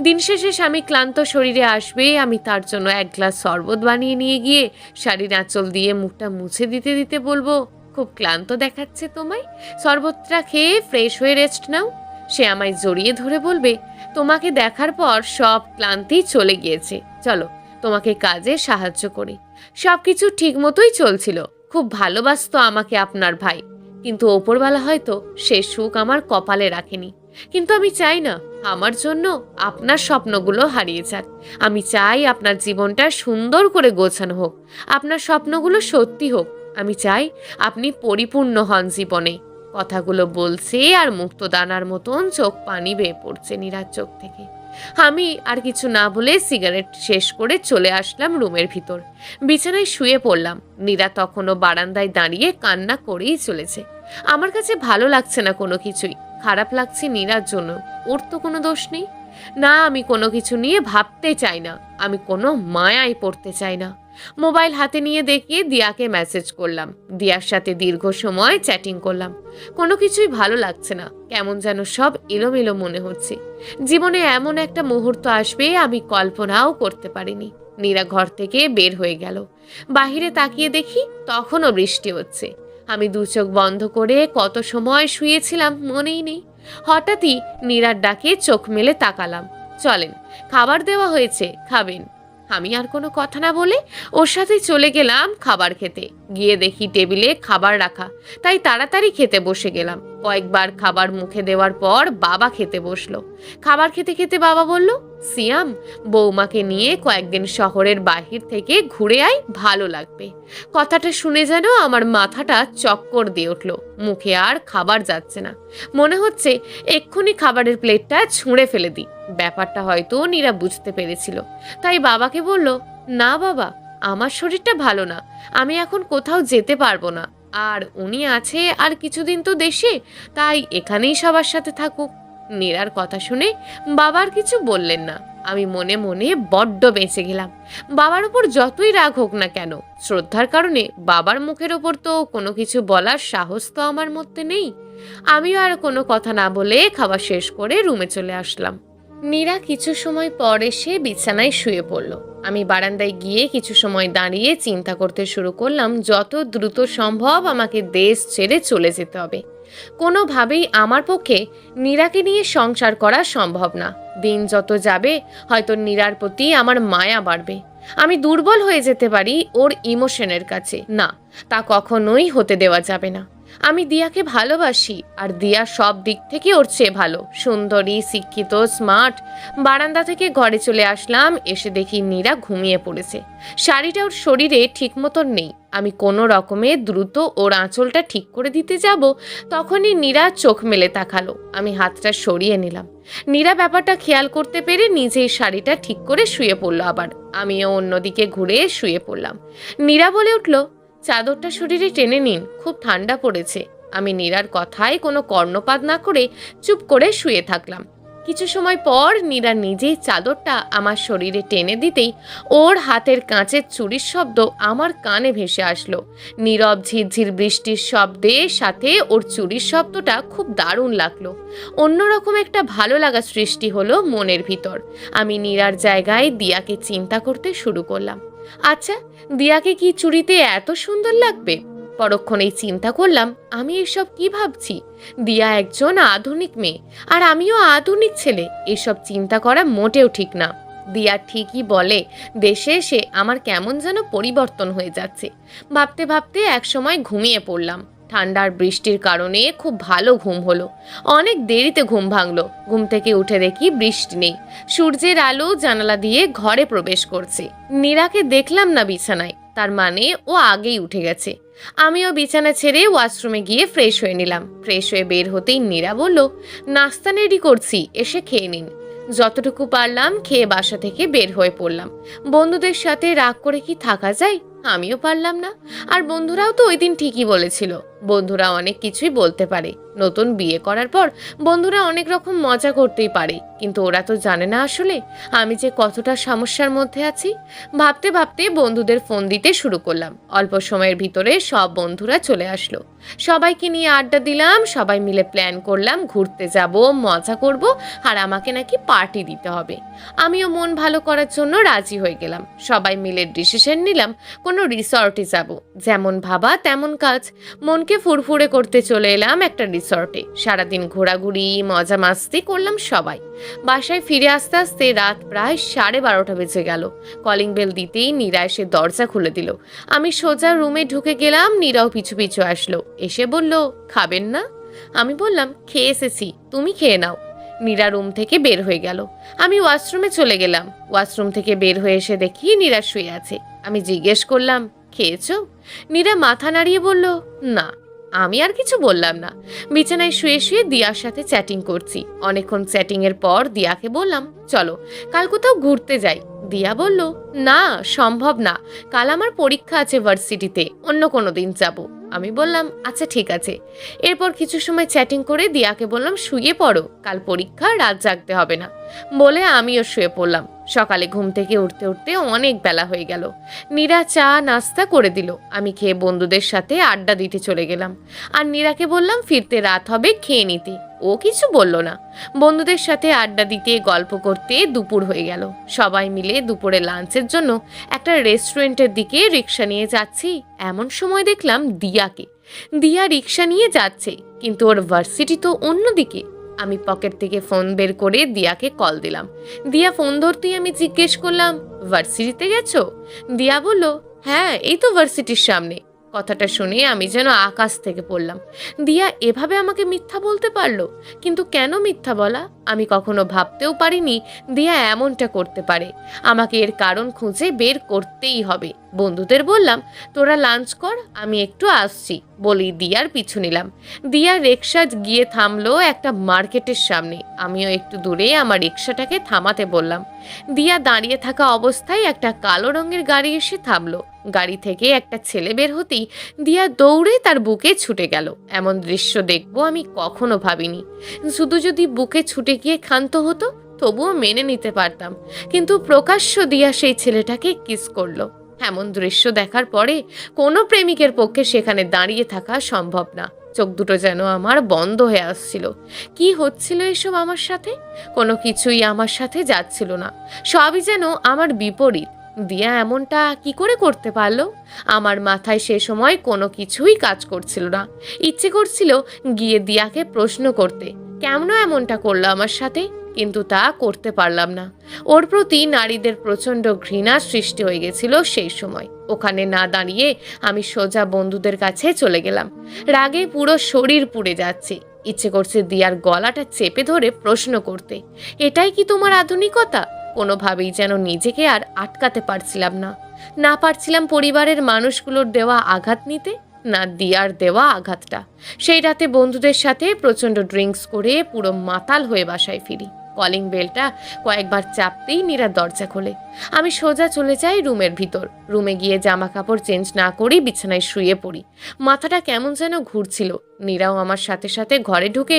দিন শেষে স্বামী ক্লান্ত শরীরে আসবে, আমি তার জন্য এক গ্লাস শরবত বানিয়ে নিয়ে গিয়ে শাড়ির আঁচল দিয়ে মুখটা মুছে দিতে দিতে বলবো, খুব ক্লান্ত দেখাচ্ছে তোমায়, শরবতটা খেয়ে ফ্রেশ হয়ে রেস্ট নাও। সে আমায় জড়িয়ে ধরে বলবে, তোমাকে দেখার পর সব ক্লান্তি চলে গিয়েছে, চলো তোমাকে কাজে সাহায্য করি। সবকিছু ঠিক মতোই চলছিল। খুব ভালোবাসতো আমাকে আপনার ভাই, কিন্তু ওপরওয়ালা হয়তো সে সুখ আমার কপালে রাখেনি। কিন্তু আমি চাই না আমার জন্য আপনার স্বপ্নগুলো হারিয়ে যাক। আমি চাই আপনার জীবনটা সুন্দর করে গোছানো হোক, আপনার স্বপ্নগুলো সত্যি হোক। আমি চাই আপনি পরিপূর্ণ হন জীবনে। কথাগুলো বলছে আর মুক্তদানার মতন চোখ পানি বেয়ে পড়ছে নীরার চোখ থেকে। আমি আর কিছু না বলে সিগারেট শেষ করে চলে আসলাম রুমের ভিতর। বিছানায় শুয়ে পড়লাম। নীরা তখনও বারান্দায় দাঁড়িয়ে কান্না করেই চলেছে। আমার কাছে ভালো লাগছে না কোনো কিছুই। খারাপ লাগছে নীরার জন্য। ওর তো কোনো দোষ নেই। না, আমি কোনো কিছু নিয়ে ভাবতে চাই না। আমি কোনো মায়ায় পড়তে চাই না। মোবাইল হাতে নিয়ে দেখিয়ে দিয়াকে মেসেজ করলাম। দিয়ার সাথে দীর্ঘ সময় চ্যাটিং করলাম। কোনো কিছুই ভালো লাগছে না। কেমন যেন সব এলোমেলো মনে হচ্ছে। জীবনে এমন একটা মুহূর্ত আসবে আমি কল্পনাও করতে পারিনি। নীরা ঘর থেকে বের হয়ে গেল। বাহিরে তাকিয়ে দেখি তখনও বৃষ্টি হচ্ছে। আমি দু চোখ বন্ধ করে কত সময় শুয়েছিলাম মনেই নেই। হঠাৎই নীরার ডাকে চোখ মেলে তাকালাম। চলেন, খাবার দেওয়া হয়েছে, খাবেন। আমি আর কোনো কথা না বলে ওর সাথে চলে গেলাম খাবার খেতে। গিয়ে দেখি টেবিলে খাবার রাখা, তাই তাড়াতাড়ি খেতে বসে গেলাম। কয়েকবার খাবার মুখে দেওয়ার পর বাবা খেতে বসলো। খাবার খেতে খেতে বাবা বলল, সিয়াম, বৌমাকে নিয়ে কয়েকদিন শহরের বাহির থেকে ঘুরে আয়, ভালো লাগবে। কথাটা শুনে যেন আমার মাথাটা চক্কর দিয়ে উঠল। মুখে আর খাবার যাচ্ছে না। মনে হচ্ছে এক্ষুনি খাবারের প্লেটটা ছুঁড়ে ফেলে দিই। ব্যাপারটা হয়তো নীরা বুঝতে পেরেছিল। তাই বাবাকে বলল, না বাবা, আমার শরীরটা ভালো না, আমি এখন কোথাও যেতে পারবো না। আর উনি আছে আর কিছুদিন তো দেশে, তাই এখানেই সবার সাথে থাকুক। নীরার কথা শুনে বাবার কিছু বললেন না। আমি মনে মনে বড্ড বেঁচে গেলাম। বাবার উপর যতই রাগ হোক না কেন, শ্রদ্ধার কারণে বাবার মুখের ওপর তো কোনো কিছু বলার সাহস তো আমার মধ্যে নেই। আমিও আর কোনো কথা না বলে খাওয়া শেষ করে রুমে চলে আসলাম। নীরা কিছু সময় পর এসে বিছানায় শুয়ে পড়ল। আমি বারান্দায় গিয়ে কিছু সময় দাঁড়িয়ে চিন্তা করতে শুরু করলাম, যত দ্রুত সম্ভব আমাকে দেশ ছেড়ে চলে যেতে হবে। কোনোভাবেই আমার পক্ষে নীরাকে নিয়ে সংসার করা সম্ভব না। দিন যত যাবে হয়তো নীরার প্রতি আমার মায়া বাড়বে। আমি দুর্বল হয়ে যেতে পারি ওর ইমোশনের কাছে। না, তা কখনোই হতে দেওয়া যাবে না। আমি দিয়াকে ভালোবাসি, আর দিয়া সব দিক থেকে ওর চেয়ে ভালো, সুন্দরী, শিক্ষিত, স্মার্ট। বারান্দা থেকে ঘরে চলে আসলাম। এসে দেখি নীরা ঘুমিয়ে পড়েছে। শাড়িটা ওর শরীরে ঠিক মতন নেই। আমি কোনো রকমে দ্রুত ওর আঁচলটা ঠিক করে দিতে যাব, তখনই নীরা চোখ মেলে তাকালো। আমি হাতটা সরিয়ে নিলাম। নীরা ব্যাপারটা খেয়াল করতে পেরে নিজেই শাড়িটা ঠিক করে শুয়ে পড়লো। আবার আমিও অন্যদিকে ঘুরে শুয়ে পড়লাম। নীরা বলে উঠল, চাদরটা শরীরে টেনে নিন, খুব ঠান্ডা পড়েছে। আমি নীরার কথায় কোনো কর্ণপাত না করে চুপ করে শুয়ে থাকলাম। কিছু সময় পর নীরা নিজেই চাদরটা আমার শরীরে টেনে দিতেই ওর হাতের কাঁচের চুরির শব্দ আমার কানে ভেসে আসলো। নীরব ঝিরঝির বৃষ্টির শব্দের সাথে ওর চুরির শব্দটা খুব দারুণ লাগলো। অন্যরকম একটা ভালো লাগা সৃষ্টি হলো মনের ভিতর। আমি নীরার জায়গায় দিয়াকে চিন্তা করতে শুরু করলাম। আচ্ছা, দিয়াকে কি চুড়িতে এত সুন্দর লাগবে? পরক্ষণেই চিন্তা করলাম, আমি এসব কি ভাবছি? দিয়া একজন আধুনিক মেয়ে, আর আমিও আধুনিক ছেলে। এসব চিন্তা করা মোটেও ঠিক না। দিয়া ঠিকই বলে, দেশে এসে আমার কেমন যেন পরিবর্তন হয়ে যাচ্ছে। ভাবতে ভাবতে একসময় ঘুমিয়ে পড়লাম। ঠান্ডার বৃষ্টির কারণে খুব ভালো ঘুম হলো। অনেক দেরিতে ঘুম ভাঙলো। ঘুম থেকে উঠে দেখি বৃষ্টি নেই। সূর্যের আলো জানালা দিয়ে ঘরে প্রবেশ করছে। নীরাকে দেখলাম না বিছানায়, তার মানে ও আগেই উঠে গেছে। আমিও বিছানা ছেড়ে ওয়াশরুমে গিয়ে ফ্রেশ হয়ে নিলাম। ফ্রেশ হয়ে বের হতেই নীরা বলল, নাস্তা রেডি করছি, এসে খেয়ে নিন। যতটুকু পারলাম খেয়ে বাসা থেকে বের হয়ে পড়লাম। বন্ধুদের সাথে রাগ করে কি থাকা যায়? আমিও পারলাম না। আর বন্ধুরাও তো ওই দিন ঠিকই বলেছিল, বন্ধুরা অনেক কিছুই বলতে পারে। নতুন বিয়ে করার পর বন্ধুরা অনেক রকম মজা করতেই পারে, কিন্তু ওরা তো জানে না আসলে আমি যে কতটা সমস্যার মধ্যে আছি। ভাবতে ভাবতে বন্ধুদের ফোন দিতে শুরু করলাম। অল্প সময়ের ভিতরে সব বন্ধুরা চলে আসলো। সবাইকে নিয়ে আড্ডা দিলাম। সবাই মিলে প্ল্যান করলাম ঘুরতে যাব, মজা করব, আর আমাকে নাকি পার্টি দিতে হবে। আমিও মন ভালো করার জন্য রাজি হয়ে গেলাম। সবাই মিলে ডিসিশন নিলাম কোনো রিসর্টে যাব। যেমন ভাবা তেমন কাজ। মনকে ফুরফুরে করতে চলে এলাম একটা রিসর্টে। সারাদিন ঘোরাঘুরি মজা মাস্তি করলাম সবাই। বাসায় ফিরে আসতে আসতে রাত প্রায় 12:30 বেজে গেল। কলিং বেল দিতেই নীরা এসে দরজা খুলে দিল। আমি সোজা রুমে ঢুকে গেলাম। নীরাও পিছু পিছু আসলো। এসে বলল, খাবেন না? আমি বললাম, খেয়ে এসেছি, তুমি খেয়ে নাও। নীরা রুম থেকে বের হয়ে গেল। আমি ওয়াশরুমে চলে গেলাম। ওয়াশরুম থেকে বের হয়ে এসে দেখি নীরা শুয়ে আছে। আমি জিজ্ঞেস করলাম, খেয়েছো? নীরা মাথা নাড়িয়ে বলল, না। আমি আর কিছু বললাম না। বিছানায় শুয়ে শুয়ে দিয়ার সাথে চ্যাটিং করছি। অনেকক্ষণ চ্যাটিং এর পর দিয়াকে বললাম, চলো কাল কোথাও ঘুরতে যাই। দিয়া বলল, না, সম্ভব না, কাল আমার পরীক্ষা আছে ভার্সিটিতে, অন্য কোনো দিন যাব। আমি বললাম, আচ্ছা ঠিক আছে। এরপর কিছু সময় চ্যাটিং করে দিয়াকে বললাম, শুয়ে পড়ো, কাল পরীক্ষা, রাত জাগতে হবে না। বলে আমিও শুয়ে পড়লাম। সকালে ঘুম থেকে উঠতে উঠতে অনেক বেলা হয়ে গেল। নীরা চা নাস্তা করে দিল। আমি খেয়ে বন্ধুদের সাথে আড্ডা দিতে চলে গেলাম। আর নীরাকে বললাম ফিরতে রাত হবে, খেয়ে নিতে। ও কিছু বলল না। বন্ধুদের সাথে আড্ডা দিতে গল্প করতে দুপুর হয়ে গেল। সবাই মিলে দুপুরে লাঞ্চের জন্য একটা রেস্টুরেন্টের দিকে রিক্সা নিয়ে যাচ্ছি। এমন সময় দেখলাম দিয়াকে। দিয়া রিক্সা নিয়ে যাচ্ছে, কিন্তু ওর ভার্সিটি তো অন্যদিকে। আমি পকেট থেকে ফোন বের করে দিয়াকে কল দিলাম। দিয়া ফোন ধরতেই আমি জিজ্ঞেস করলাম, ভার্সিটিতে গেছো? দিয়া বলল, হ্যাঁ, এই তো ভার্সিটির সামনে। কথাটা শুনে আমি যেন আকাশ থেকে পড়লাম। দিয়া এভাবে আমাকে মিথ্যা বলতে পারলো? কিন্তু কেন মিথ্যা বলা? আমি কখনো ভাবতেও পারিনি দিয়া এমনটা করতে পারে। আমাকে এর কারণ খুঁজে বের করতেই হবে। বন্ধুদের বললাম, তোরা লাঞ্চ কর, আমি একটু আসছি। বলি দিয়ার পিছু নিলাম। দিয়া রিক্সা গিয়ে থামলো একটা মার্কেটের সামনে। আমিও একটু দূরে আমার রিক্সাটাকে থামাতে বললাম। দিয়া দাঁড়িয়ে থাকা অবস্থায় একটা কালো রঙের গাড়ি এসে থামলো। গাড়ি থেকে একটা ছেলে বের হতেই দিয়া দৌড়ে তার বুকে ছুটে গেল। এমন দৃশ্য দেখবো আমি কখনো ভাবিনি। শুধু যদি বুকে ছুটে গিয়ে ক্ষান্ত হতো তবুও মেনে নিতে পারতাম, কিন্তু প্রকাশ্য দিয়া সেই ছেলেটাকে কিস করলো। এমন দৃশ্য দেখার পরে কোনো প্রেমিকের পক্ষে সেখানে দাঁড়িয়ে থাকা সম্ভব না। চোখ দুটো যেন আমার বন্ধ হয়ে আসছিল। কি হচ্ছিল এসব আমার সাথে? কোনো কিছুই আমার সাথে যাচ্ছিল না। সবই যেন আমার বিপরীত। দিয়া এমনটা কি করে করতে পারলো? আমার মাথায় সে সময় কোনো কিছুই কাজ করছিল না। ইচ্ছে করছিল গিয়ে দিয়াকে প্রশ্ন করতে, কেন এমনটা করলো আমার সাথে, কিন্তু তা করতে পারলাম না। ওর প্রতি নারীদের প্রচণ্ড ঘৃণা সৃষ্টি হয়ে গেছিল সেই সময়। ওখানে না দাঁড়িয়ে আমি সোজা বন্ধুদের কাছে চলে গেলাম। রাগে পুরো শরীর পুড়ে যাচ্ছে। ইচ্ছে করছে দিয়ার গলাটা চেপে ধরে প্রশ্ন করতে, এটাই কি তোমার আধুনিকতা? কোনোভাবেই যেন নিজেকে আর আটকাতে পারছিলাম না। না পারছিলাম পরিবারের মানুষগুলোর দেওয়া আঘাত নিতে, না দিয়ার দেওয়া আঘাতটা। সেই রাতে বন্ধুদের সাথে প্রচণ্ড ড্রিঙ্কস করে পুরো মাতাল হয়ে বাসায় ফিরি। কলিং বেলটা কয়েকবার চাপতেই নীরা দরজা খোলে। আমি সোজা চলে যাই রুমের ভিতর। রুমে গিয়ে জামা কাপড় চেঞ্জ না করেই বিছানায় শুয়ে পড়ি। মাথাটা কেমন যেন ঘুরছিল। নীরাও আমার সাথে সাথে ঘরে ঢুকে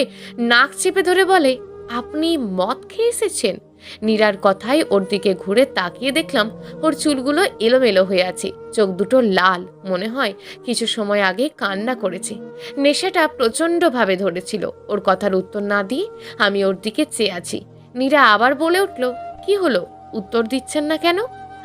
নাক চেপে ধরে বলে, আপনি মদ খেয়ে এসেছেন? নীরার কথায় ওর দিকে ঘুরে তাকিয়ে দেখলাম ওর চুলগুলো এলোমেলো হয়ে আছে, চোখ দুটো লাল, মনে হয় কিছু সময় আগে কান্না করেছে। নেশাটা প্রচণ্ডভাবে ধরেছিল। ওর কথার উত্তর না দিয়ে আমি ওর দিকে চেয়ে আছি। নীরা আবার বলে উঠল, কি হলো, উত্তর দিচ্ছেন না কেন?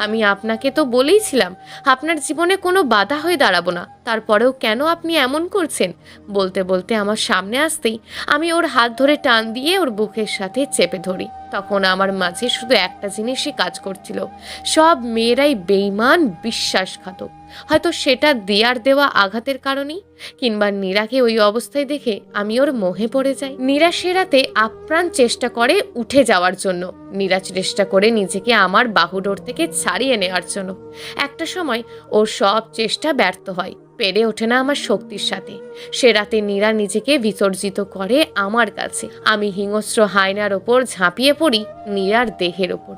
আমি আপনাকে তো বলেইছিলাম আপনার জীবনে কোনো বাধা হয়ে দাঁড়াবো না, তারপরেও কেন আপনি এমন করছেন? বলতে বলতে আমার সামনে আসতেই আমি ওর হাত ধরে টান দিয়ে ওর বুকের সাথে চেপে ধরি। তখন আমার মাঝে শুধু একটা জিনিসই কাজ করছিল, সব মেয়েরাই বেঈমান, বিশ্বাসঘাতক। হয়তো সেটা দিয়ার দেওয়া আঘাতের কারণেই, কিংবা নীরাকে ওই অবস্থায় দেখে আমি ওর মোহে পড়ে যাই। নীরা সে রাতে আপ্রাণ চেষ্টা করে উঠে যাওয়ার জন্য, নীরা চেষ্টা করে নিজেকে আমার বাহুডোর থেকে ছাড়িয়ে নেওয়ার জন্য। একটা সময় ওর সব চেষ্টা ব্যর্থ হয়, পেরে ওঠে না আমার শক্তির সাথে। সে রাতে নীরা নিজেকে বিসর্জিত করে আমার কাছে। আমি হিংস্র হায়নার ওপর ঝাঁপিয়ে পড়ি নীরার দেহের ওপর।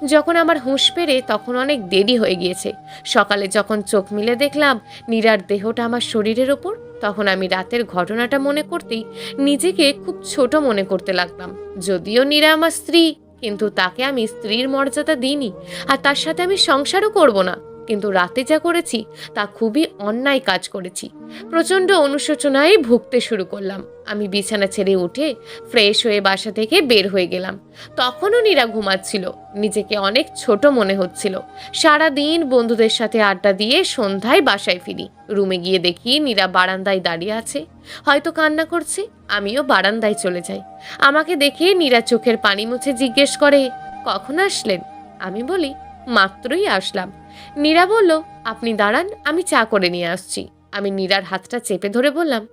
যখন আমার হুঁশ ফেরে তখন অনেক দেরি হয়ে গিয়েছে। সকালে যখন চোখ মিলে দেখলাম নীরার দেহটা আমার শরীরের ওপর, তখন আমি রাতের ঘটনাটা মনে করতেই নিজেকে খুব ছোট মনে করতে লাগলাম। যদিও নীরা আমার স্ত্রী, কিন্তু তাকে আমি স্ত্রীর মর্যাদা দিইনি, আর তার সাথে আমি সংসারও করব না। কিন্তু রাতে যা করেছি তা খুবই অন্যায় কাজ করেছি। প্রচণ্ড অনুশোচনায় ভুগতে শুরু করলাম। আমি বিছানা ছেড়ে উঠে ফ্রেশ হয়ে বাসা থেকে বের হয়ে গেলাম। তখনও নীরা ঘুমাচ্ছিল। নিজেকে অনেক ছোট মনে হচ্ছিল। সারাদিন বন্ধুদের সাথে আড্ডা দিয়ে সন্ধ্যায় বাসায় ফিরি। রুমে গিয়ে দেখি নীরা বারান্দায় দাঁড়িয়ে আছে, হয়তো কান্না করছে। আমিও বারান্দায় চলে যাই। আমাকে দেখে নীরা চোখের পানি মুছে জিজ্ঞেস করে, কখন আসলেন? আমি বলি, মাত্রই আসলাম। নীরা বলল, আপনি দাঁড়ান, আমি চা করে নিয়ে আসছি। আমি নীরার হাতটা চেপে ধরে বললাম,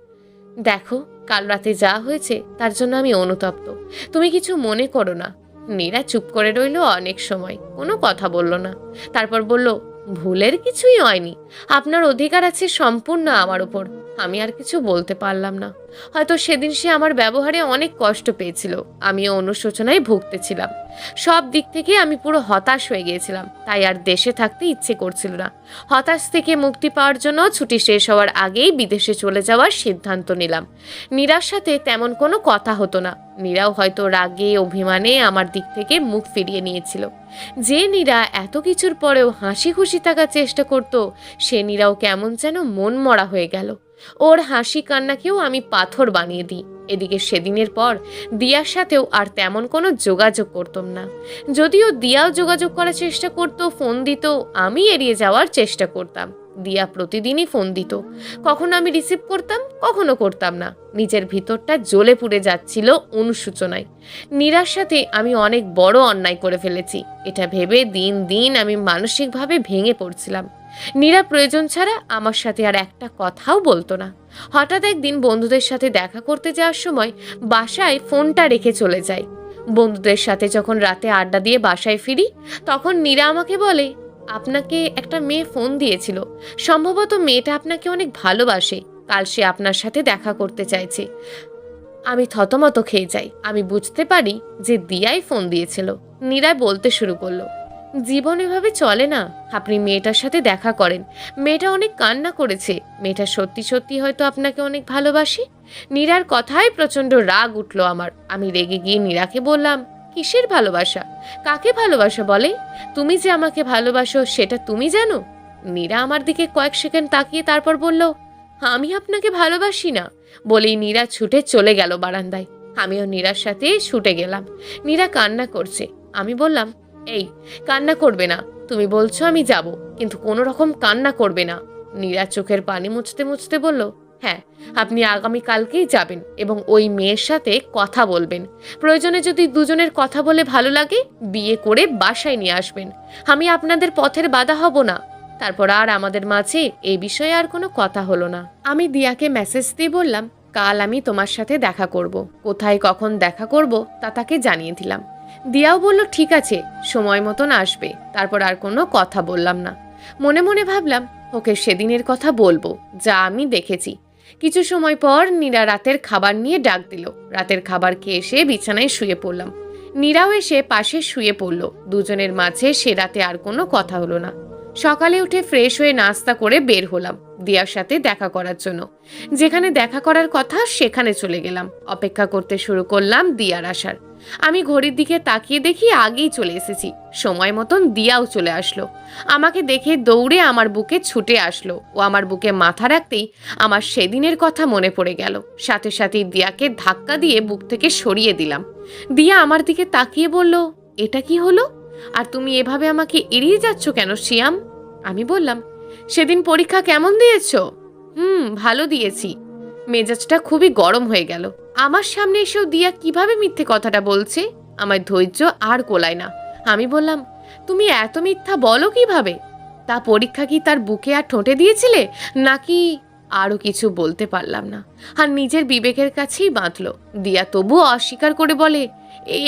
দেখো, কাল রাতে যা হয়েছে তার জন্য আমি অনুতপ্ত, তুমি কিছু মনে করো না। নীরা চুপ করে রইল অনেক সময়, কোনো কথা বলল না। তারপর বলল, ভুলের কিছুই হয়নি, আপনার অধিকার আছে সম্পূর্ণ আমার উপর। আমি আর কিছু বলতে পারলাম না। হয়তো সেদিন সে আমার ব্যবহারে অনেক কষ্ট পেয়েছিল, আমিও অনুশোচনায় ভুগতেছিলাম। সব দিক থেকে আমি পুরো হতাশ হয়ে গিয়েছিলাম, তাই আর দেশে থাকতে ইচ্ছে করছিল না। হতাশ থেকে মুক্তি পাওয়ার জন্য ছুটি শেষ হওয়ার আগেই বিদেশে চলে যাওয়ার সিদ্ধান্ত নিলাম। নীরার সাথে তেমন কোনো কথা হতো না। নীরাও হয়তো রাগে অভিমানে আমার দিক থেকে মুখ ফিরিয়ে নিয়েছিল। যে নীরা এত কিছুর পরেও হাসি খুশি থাকার চেষ্টা করত, সে নীরাও কেমন যেন মন মরা হয়ে গেল। ওর হাসি কান্নাকেও আমি পাথর বানিয়ে দিই। এদিকে সেদিনের পর দিয়ার সাথেও আর তেমন কোনো যোগাযোগ করতাম না। যদিও দিয়াও যোগাযোগ করার চেষ্টা করত, ফোন দিত, আমি এড়িয়ে যাওয়ার চেষ্টা করতাম। দিয়া প্রতিদিনই ফোন দিত, কখনো আমি রিসিভ করতাম, কখনো করতাম না। নিজের ভিতরটা জ্বলে পুড়ে যাচ্ছিল অনুশোচনায়। নীরার সাথে আমি অনেক বড় অন্যায় করে ফেলেছি, এটা ভেবে দিন দিন আমি মানসিকভাবে ভেঙে পড়ছিলাম। নীরা প্রয়োজন ছাড়া আমার সাথে আর একটা কথাও বলতো না। হঠাৎ একদিন বন্ধুদের সাথে দেখা করতে যাওয়ার সময় বাসায় ফোনটা রেখে চলে যাই। বন্ধুদের সাথে যখন রাতে আড্ডা দিয়ে বাসায় ফিরি, তখন নীরা আমাকে বলে, আপনাকে একটা মেয়ে ফোন দিয়েছিল, সম্ভবত মেয়েটা আপনাকে অনেক ভালোবাসে, কাল সে আপনার সাথে দেখা করতে চাইছে। আমি থতমত খেয়ে যাই। আমি বুঝতে পারি যে দিয়াই ফোন দিয়েছিল। নীরা বলতে শুরু করলো, জীবন এভাবে চলে না, আপনি মেয়েটার সাথে দেখা করেন, মেয়েটা অনেক কান্না করেছে, মেয়েটা সত্যি সত্যি হয়তো আপনাকে অনেক ভালোবাসে। নীরার কথায় প্রচণ্ড রাগ উঠল আমার। আমি রেগে গিয়ে নীরাকে বললাম, কিসের ভালোবাসা? কাকে ভালোবাসা বলে? তুমি যে আমাকে ভালোবাসো সেটা তুমি জানো? নীরা আমার দিকে কয়েক সেকেন্ড তাকিয়ে তারপর বলল, আমি আপনাকে ভালোবাসি না। বলেই নীরা ছুটে চলে গেল বারান্দায়। আমিও নীরার সাথে ছুটে গেলাম। নীরা কান্না করছে। আমি বললাম, এই, কান্না করবে না, তুমি বলছো আমি যাব, কিন্তু কোনো রকম কান্না করবে না। নীরা চোখের পানি মুছতে মুছতে বলল, হ্যাঁ, আপনি আগামীকালকেই যাবেন এবং ওই মেয়ের সাথে কথা বলবেন। প্রয়োজনে যদি দুজনের কথা বলে ভালো লাগে, বিয়ে করে বাসায় নিয়ে আসবেন। আমি আপনাদের পথের বাধা হব না। তারপর আর আমাদের মাঝে এই বিষয়ে আর কোনো কথা হলো না। আমি দিয়াকে মেসেজ দিয়ে বললাম, কাল আমি তোমার সাথে দেখা করব, কোথায় কখন দেখা করব তা তাকে জানিয়ে দিলাম। দিয়াও বলল, ঠিক আছে, সময় মতন আসবে। তারপর আর কোনো কথা বললাম না। মনে মনে ভাবলাম, ওকে সেদিনের কথা বলবো যা আমি দেখেছি। কিছু সময় পর নীরা রাতের খাবার নিয়ে ডাক দিল। রাতের খাবার খেয়ে এসে বিছানায় শুয়ে পড়লাম। নীরাও এসে পাশে শুয়ে পড়ল। দুজনের মাঝে সে রাতে আর কোনো কথা হলো না। সকালে উঠে ফ্রেশ হয়ে নাস্তা করে বের হলাম দিয়ার সাথে দেখা করার জন্য। যেখানে দেখা করার কথা সেখানে চলে গেলাম। অপেক্ষা করতে শুরু করলাম দিয়ার আসার। আমি ঘড়ির দিকে তাকিয়ে দেখি আগেই চলে এসেছি। সময় মতন দিয়াও চলে আসলো। আমাকে দেখে দৌড়ে আমার বুকে ছুটে আসলো। ও আমার বুকে মাথা রাখতেই আমার সেদিনের কথা মনে পড়ে গেল। সাথে সাথেই দিয়াকে ধাক্কা দিয়ে বুক থেকে সরিয়ে দিলাম। দিয়া আমার দিকে তাকিয়ে বলল, এটা কি হলো? আর তুমি এভাবে আমাকে এড়িয়ে যাচ্ছ কেন শিয়াম? আমি বললাম, সেদিন পরীক্ষা কেমন দিয়েছো? ভালো দিয়েছি। মেজাজটা খুবই গরম হয়ে গেল। আমার সামনে এসেও দিয়া কিভাবে মিথ্যে কথাটা বলছে? আমার ধৈর্য আর কোলায় না। আমি বললাম, তুমি এত মিথ্যা বলো কিভাবে? তা পরীক্ষা কি তার বুকে আর ঠোঁটে দিয়েছিলে নাকি? আরও কিছু বলতে পারলাম না, আর নিজের বিবেকের কাছেই বাঁধল। দিয়া তবুও অস্বীকার করে বলে,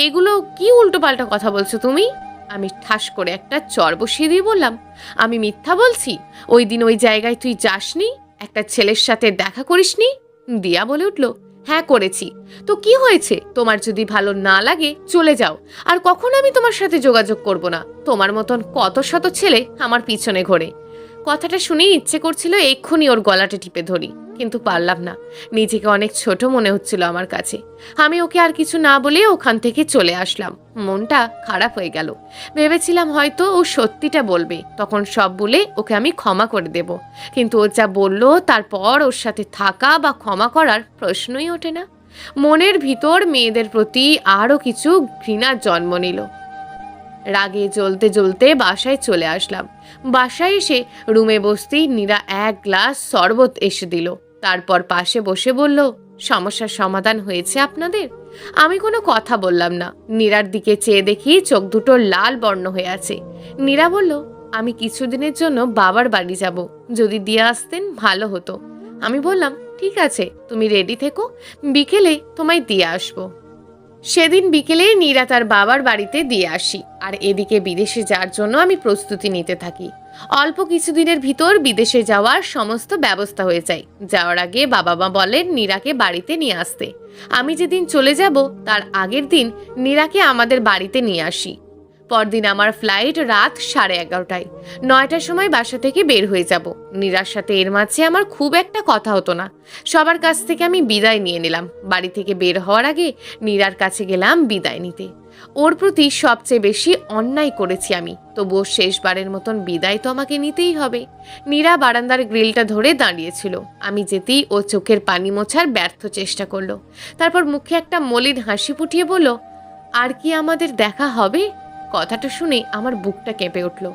এগুলো কি উল্টোপাল্টা কথা বলছো তুমি? আমি ঠাস করে একটা চর বসিয়ে দিয়ে বললাম, আমি মিথ্যা বলছি? ওই দিন ওই জায়গায় তুই যাসনি? একটা ছেলের সাথে দেখা করিসনি? দিয়া বলে উঠল, হ্যাঁ করেছি। তো কি হয়েছে? তোমার যদি ভালো না লাগে চলে যাও, আর কখনো আমি তোমার সাথে যোগাযোগ করব না। তোমার মতন কত শত ছেলে আমার পিছনে ঘোরে। কথাটা শুনেই ইচ্ছে করছিল এক্ষুনি ওর গলাটা টিপে ধরি, কিন্তু পারলাম না। নিজেকে অনেক ছোট মনে হচ্ছিল আমার কাছে। আমি ওকে আর কিছু না বলে ওখান থেকে চলে আসলাম। মনটা খারাপ হয়ে গেল। ভেবেছিলাম হয়তো ও সত্যিটা বলবে, তখন সব বলে ওকে আমি ক্ষমা করে দেব। কিন্তু ও যা বলল তারপর ওর সাথে থাকা বা ক্ষমা করার প্রশ্নই ওঠে না। মনের ভিতর মেয়েদের প্রতি আরও কিছু ঘৃণার জন্ম নিল। রাগে জ্বলতে জ্বলতে বাসায় চলে আসলাম। বাসায় এসে রুমে বসতেই নীরা এক গ্লাস শরবত এসে দিল। তারপর পাশে বসে বলল, সমস্যার সমাধান হয়েছে আপনাদের? আমি কোনো কথা বললাম না। নীরার দিকে চেয়ে দেখি চোখ দুটো লাল বর্ণ হয়ে আছে। নীরা বলল, আমি কিছুদিনের জন্য বাবার বাড়ি যাব, যদি দিয়ে আসতেন ভালো হতো। আমি বললাম, ঠিক আছে, তুমি রেডি থেকো, বিকেলে তোমায় দিয়ে আসবো। সেদিন বিকেলে নীরা তার বাবার বাড়িতে দিয়ে আসি, আর এদিকে বিদেশে যাওয়ার জন্য আমি প্রস্তুতি নিতে থাকি। অল্প কিছুদিনের ভিতর বিদেশে যাওয়ার সমস্ত ব্যবস্থা হয়ে যায়। যাওয়ার আগে বাবা মা বলেন নীরাকে বাড়িতে নিয়ে আসতে। আমি যেদিন চলে যাব তার আগের দিন নীরাকে আমাদের বাড়িতে নিয়ে আসি। পরদিন আমার ফ্লাইট রাত 11:30টায়। 9টার সময় বাসা থেকে বের হয়ে যাব। নীরার সাথে এর মাঝে আমার খুব একটা কথা হতো না। সবার কাছ থেকে আমি বিদায় নিয়ে নিলাম। বাড়ি থেকে বের হওয়ার আগে নীরার কাছে গেলাম বিদায় নিতে। ওর প্রতি সবচেয়ে বেশি অন্যায় করেছি আমি, তবুও শেষবারের মতন বিদায় তো আমাকে নিতেই হবে। নীরা বারান্দার গ্রিলটা ধরে দাঁড়িয়েছিল। আমি যেতেই ও চোখের পানি মোছার ব্যর্থ চেষ্টা করলো। তারপর মুখে একটা মলিন হাসি ফুটিয়ে বলল, আর কি আমাদের দেখা হবে? কথাটা শুনে আমার বুকটা কেঁপে উঠল,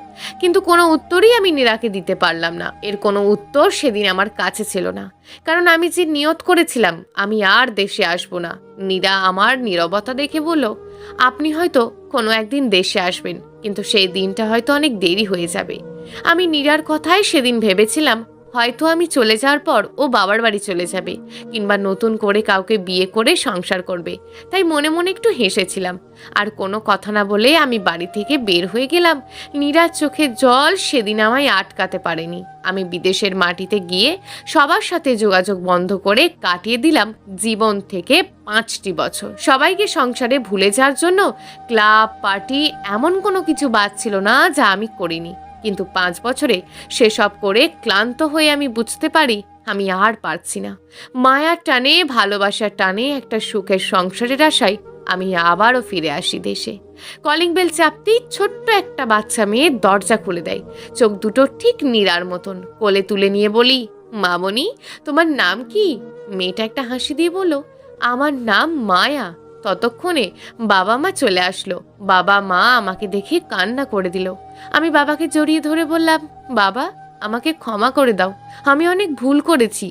কিন্তু কোনো উত্তরই আমি নীরাকে দিতে পারলাম না। এর কোনো উত্তর সেদিন আমার কাছে ছিল না, কারণ আমি যে নিয়ত করেছিলাম আমি আর দেশে আসবো না। নীরা আমার নীরবতা দেখে বলল, আপনি হয়তো কোনো একদিন দেশে আসবেন, কিন্তু সেই দিনটা হয়তো অনেক দেরি হয়ে যাবে। আমি নীরার কথায় সেদিন ভেবেছিলাম হয়তো আমি চলে যাওয়ার পর ও বাবার বাড়ি চলে যাবে, কিংবা নতুন করে কাউকে বিয়ে করে সংসার করবে। তাই মনে মনে একটু হেসেছিলাম। আর কোনো কথা না বলে আমি বাড়ি থেকে বের হয়ে গেলাম। নীরার চোখে জল সেদিন আমায় আটকাতে পারেনি। আমি বিদেশের মাটিতে গিয়ে সবার সাথে যোগাযোগ বন্ধ করে কাটিয়ে দিলাম জীবন থেকে 5টি বছর। সবাইকে সংসারে ভুলে যাওয়ার জন্য ক্লাব পার্টি এমন কোনো কিছু বাদ ছিল না যা আমি করিনি। কিন্তু 5 বছরে সেসব করে ক্লান্ত হয়ে আমি বুঝতে পারি আমি আর পারছি না। মায়ার টানে, ভালোবাসার টানে একটা সুখের সংসারের আশায় আমি আবারও ফিরে আসি দেশে। কলিং বেল চাপতেই ছোট্ট একটা বাচ্চা মেয়ে দরজা খুলে দেয়। চোখ দুটো ঠিক নীরার মতন। কোলে তুলে নিয়ে বলি, মামনি, তোমার নাম কি? মেয়েটা একটা হাসি দিয়ে বলল, আমার নাম মায়া। ততক্ষণে বাবা মা চলে আসলো। বাবা মা আমাকে দেখে কান্না করে দিল। আমি বাবাকে জড়িয়ে ধরে বললাম, বাবা, আমাকে ক্ষমা করে দাও, আমি অনেক ভুল করেছি।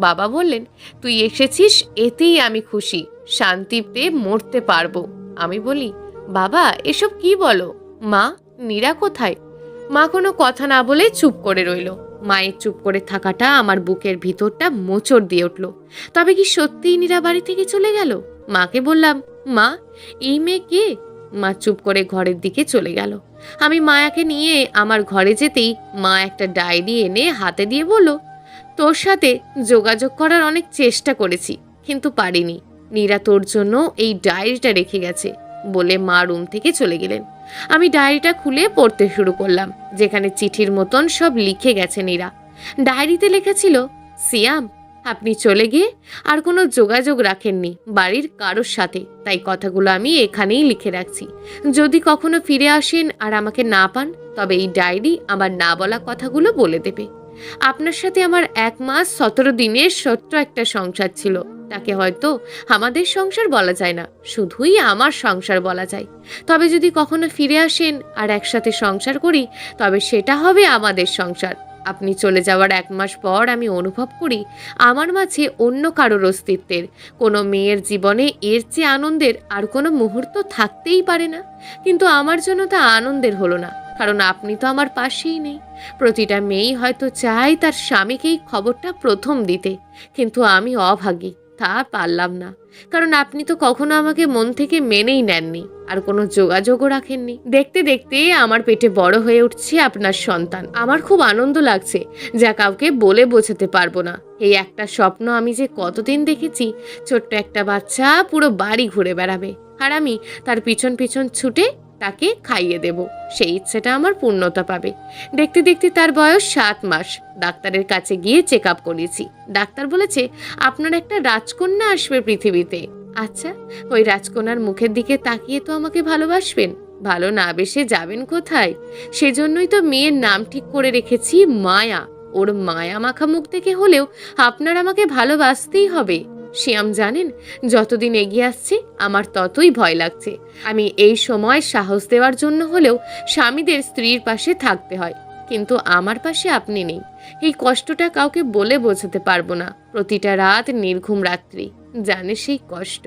বাবা বললেন, তুই এসেছিস এতেই আমি খুশি, শান্তিতে মরতে পারবো। আমি বলি, বাবা এসব কি বলো? মা, নীরা কোথায়? মা কোনো কথা না বলে চুপ করে রইল। মায়ের চুপ করে থাকাটা আমার বুকের ভিতরটা মোচড় দিয়ে উঠল। তবে কি সত্যিই নীরা বাড়ি থেকে চলে গেল? মাকে বললাম, মা, এই মেয়ে কে? মা চুপ করে ঘরের দিকে চলে গেল। আমি মায়াকে নিয়ে আমার ঘরে যেতেই মা একটা ডায়েরি এনে হাতে দিয়ে বলল, তোর সাথে যোগাযোগ করার অনেক চেষ্টা করেছি, কিন্তু পারিনি। নীরা তোর জন্য এই ডায়েরিটা রেখে গেছে বলে মা রুম থেকে চলে গেলেন। আমি ডায়েরিটা খুলে পড়তে শুরু করলাম। যেখানে চিঠির মতন সব লিখে গেছে নীরা। ডায়েরিতে লেখা ছিল, সিয়াম, আপনি চলে গিয়ে আর কোনো যোগাযোগ রাখেননি বাড়ির কারোর সাথে, তাই কথাগুলো আমি এখানেই লিখে রাখছি। যদি কখনো ফিরে আসেন আর আমাকে না পান, তবে এই ডায়েরি আমার না বলা কথাগুলো বলে দেবে। আপনার সাথে আমার 1 মাস 17 দিনের ছোট্ট একটা সংসার ছিল, তাকে হয়তো আমাদের সংসার বলা যায় না, শুধুই আমার সংসার বলা যায়। তবে যদি কখনো ফিরে আসেন আর একসাথে সংসার করি, তবে সেটা হবে আমাদের সংসার। আপনি চলে যাওয়ার 1 মাস পর আমি অনুভব করি আমার মাঝে অন্য কারোর অস্তিত্বের। কোনো মেয়ের জীবনে এর চেয়ে আনন্দের আর কোনো মুহূর্ত থাকতেই পারে না, কিন্তু আমার জন্য তা আনন্দের হলো না, কারণ আপনি তো আমার পাশেই নেই। প্রতিটা মেয়েই হয়তো চায় তার স্বামীকেই খবরটা প্রথম দিতে, কিন্তু আমি অভাগী, তা পারলাম না, কারণ আপনি তো কখনো আমাকে মন থেকে মেনেই নেননি আর কোনো যোগাযোগও রাখেননি। দেখতে দেখতে আমার পেটে বড় হয়ে উঠছে আপনার সন্তান। আমার খুব আনন্দ লাগছে, যা কাউকে বলে বোঝাতে পারবো না। এই একটা স্বপ্ন আমি যে কতদিন দেখেছি, ছোট্ট একটা বাচ্চা পুরো বাড়ি ঘুরে বেড়াবে আর আমি তার পিছন পিছন ছুটে তাকে খাইয়ে দেব, সেই ইচ্ছেটা আমার পূর্ণতা পাবে। দেখতে দেখতে তার বয়স 7 মাস। ডাক্তারের কাছে গিয়ে চেক আপ করিয়েছি। ডাক্তার বলেছে আপনার একটা রাজকন্যা আসবে পৃথিবীতে। আচ্ছা, ওই রাজকন্যার মুখের দিকে তাকিয়ে তো আমাকে ভালোবাসবেন, ভালো না বেসে যাবেন কোথায়? সেজন্যই তো মেয়ের নাম ঠিক করে রেখেছি মায়া। ওর মায়া মাখা মুখ দেখে হলেও আপনার আমাকে ভালোবাসতেই হবে। শিয়াম জানেন, যতদিন এগিয়ে আসছে আমার ততই ভয় লাগছে। আমি এই সময় সাহস দেওয়ার জন্য হলেও স্বামীদের স্ত্রীর পাশে থাকতে হয়, কিন্তু আমার পাশে আপনি নেই। এই কষ্টটা কাউকে বলে বোঝাতে পারবো না। প্রতিটা রাত নির্ঘুম রাত্রি, জানে সেই কষ্ট।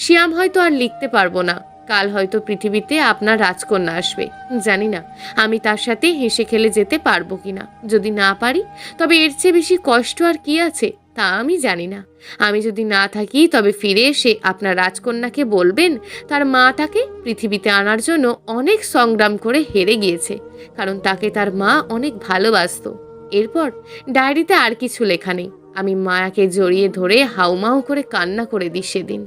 শিয়াম হয়তো আর লিখতে পারবো না, কাল হয়তো পৃথিবীতে আপনার রাজকন্যা আসবে। জানি না আমি তার সাথে হেসে খেলে যেতে পারবো কিনা। যদি না পারি, তবে এর চেয়ে বেশি কষ্ট আর কি আছে তা আমি জানি না। আমি যদি না থাকি, তবে ফিরে এসে আপনার রাজকন্যাকে বলবেন তার মা তাকে পৃথিবীতে আনার জন্য অনেক সংগ্রাম করে হেরে গিয়েছে, কারণ তাকে তার মা অনেক ভালোবাসতো। এরপর ডায়েরিতে আর কিছু লেখা নেই। আমি মায়াকে জড়িয়ে ধরে হাউমাউ করে কান্না করে দিই সেদিন।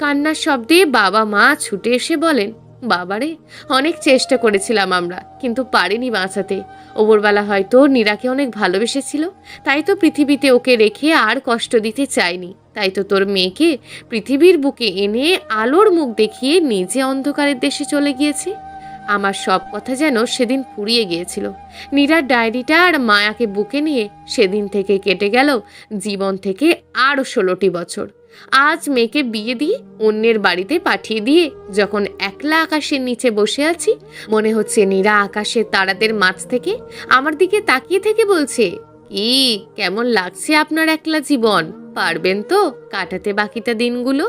কান্নার শব্দে বাবা মা ছুটে এসে বলেন, বাবারে, অনেক চেষ্টা করেছিলাম আমরা, কিন্তু পারিনি বাঁচাতে। ওপরবেলা হয়তো নীরাকে অনেক ভালোবেসেছিল, তাই তো পৃথিবীতে ওকে রেখে আর কষ্ট দিতে চাইনি। তাই তো তোর মেয়েকে পৃথিবীর বুকে এনে আলোর মুখ দেখিয়ে নিজে অন্ধকারের দেশে চলে গিয়েছে। আমার সব কথা যেন সেদিন ফুরিয়ে গিয়েছিল। নীরার ডায়েরিটা আর মায়াকে বুকে নিয়ে সেদিন থেকে কেটে গেল জীবন থেকে আরও 16টি বছর। আজ মেয়েকে বিয়ে দিয়ে অন্যের বাড়িতে পাঠিয়ে দিয়ে যখন একলা আকাশের নিচে বসে আছি, মনে হচ্ছে নীরা আকাশের তারাদের মাঝ থেকে আমার দিকে তাকিয়ে থেকে বলছে, কি কেমন লাগছে আপনার একলা জীবন? পারবেন তো কাটাতে বাকিটা দিনগুলো?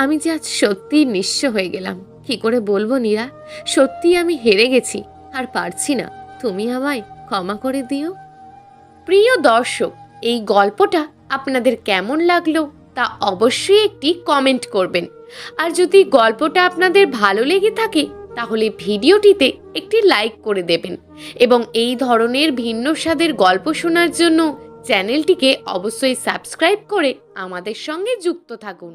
আমি যে আজ সত্যি নিঃস্ব হয়ে গেলাম। কি করে বলবো নীরা, সত্যি আমি হেরে গেছি, আর পারছি না। তুমি আমায় ক্ষমা করে দিও। প্রিয় দর্শক, এই গল্পটা আপনাদের কেমন লাগলো তা অবশ্যই একটি কমেন্ট করবেন। আর যদি গল্পটা আপনাদের ভালো লেগে থাকে, তাহলে ভিডিওটিতে একটি লাইক করে দেবেন এবং এই ধরনের ভিন্ন স্বাদের গল্প শোনার জন্য চ্যানেলটিকে অবশ্যই সাবস্ক্রাইব করে আমাদের সঙ্গে যুক্ত থাকুন।